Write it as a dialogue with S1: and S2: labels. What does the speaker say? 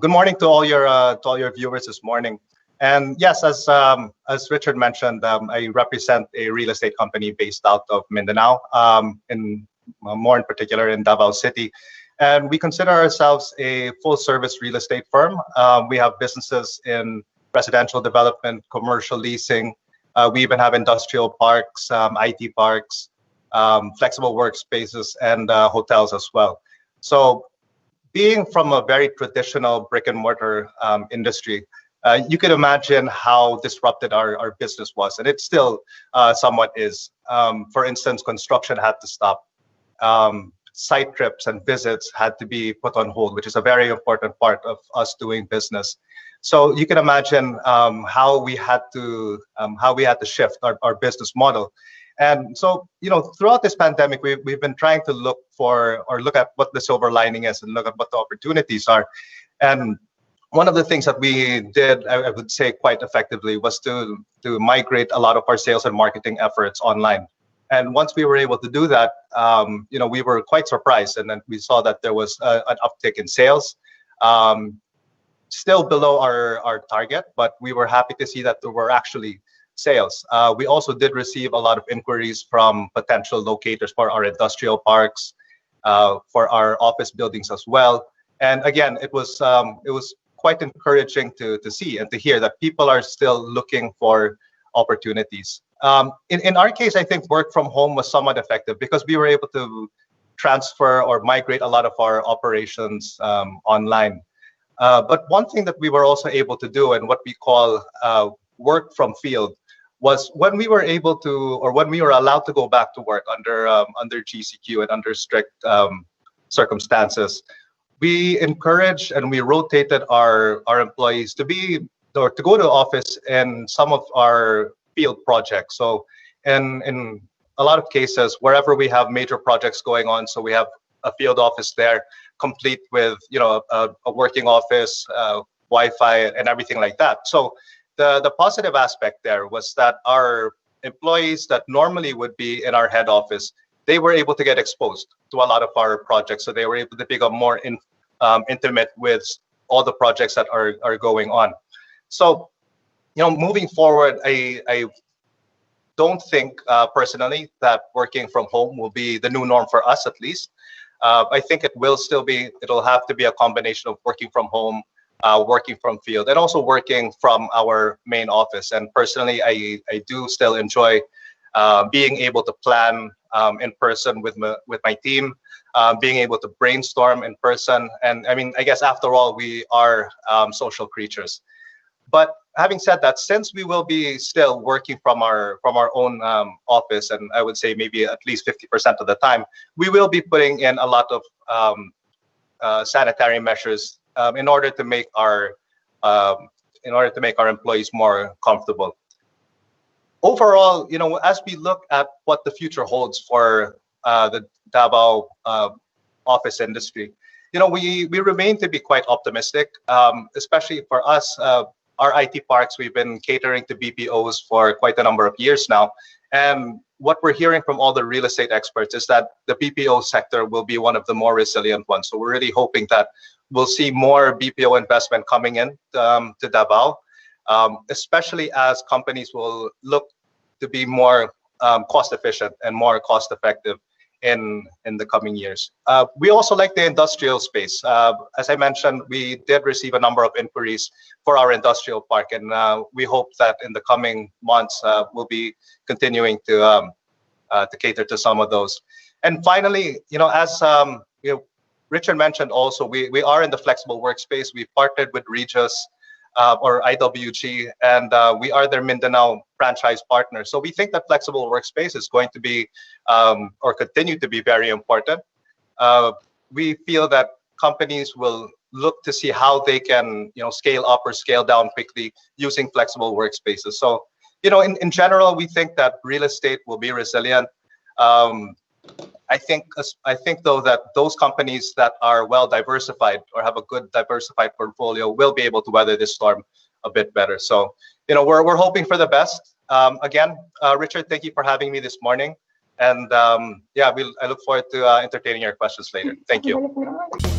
S1: Good morning to all your viewers this morning. And yes, as Richard mentioned, I represent a real estate company based out of Mindanao, more in particular in Davao City. And we consider ourselves a full-service real estate firm. We have businesses in residential development, commercial leasing. We even have industrial parks, IT parks, flexible workspaces, and hotels as well. So being from a very traditional brick and mortar industry, you can imagine how disrupted our business was, and it still somewhat is. For instance, construction had to stop. Site trips and visits had to be put on hold, which is a very important part of us doing business. So you can imagine how we had to shift our business model. And so, throughout this pandemic, we've been trying to look at what the silver lining is and look at what the opportunities are. And one of the things that we did, I would say quite effectively, was to migrate a lot of our sales and marketing efforts online. And once we were able to do that, we were quite surprised, and then we saw that there was an uptick in sales. Still below our target, but we were happy to see that there were actually sales. We also did receive a lot of inquiries from potential locators for our industrial parks, for our office buildings as well. And again, it was quite encouraging to see and to hear that people are still looking for opportunities. In our case, I think work from home was somewhat effective because we were able to transfer or migrate a lot of our operations online. But one thing that we were also able to do, and what we call work from field, was when we were able to, or when we were allowed to go back to work under GCQ and under strict circumstances, we encouraged and we rotated our employees to go to office in some of our field projects. So in a lot of cases, wherever we have major projects going on, so we have a field office there, complete with a working office, Wi-Fi, and everything like that. So the positive aspect there was that our employees that normally would be in our head office, they were able to get exposed to a lot of our projects. So they were able to become more intimate with all the projects that are going on. So moving forward, I don't think personally that working from home will be the new norm for us, at least. I think it'll have to be a combination of working from home, working from field, and also working from our main office. And personally, I do still enjoy being able to plan in person with my team, being able to brainstorm in person. And I mean, I guess after all, we are social creatures. But having said that, since we will be still working from our own office, and I would say maybe at least 50% of the time, we will be putting in a lot of sanitary measures in order to make our employees more comfortable. Overall, as we look at what the future holds for the Davao office industry, we remain to be quite optimistic, especially for us. Our IT parks, we've been catering to BPOs for quite a number of years now. And what we're hearing from all the real estate experts is that the BPO sector will be one of the more resilient ones. So we're really hoping that we'll see more BPO investment coming in to Davao, especially as companies will look to be more cost efficient and more cost effective in the coming years. We also like the industrial space. As I mentioned, we did receive a number of inquiries for our industrial park, and we hope that in the coming months we'll be continuing to cater to some of those. And finally, as Richard mentioned, also we are in the flexible workspace. We partnered with Regus or IWG, and we are their Mindanao franchise partner. So we think that flexible workspace is going to be or continue to be very important. We feel that companies will look to see how they can scale up or scale down quickly using flexible workspaces. So in general, we think that real estate will be resilient. I think though that those companies that are well diversified or have a good diversified portfolio will be able to weather this storm a bit better. So we're hoping for the best. Again, Richard, thank you for having me this morning, and I look forward to entertaining your questions later. Thank you.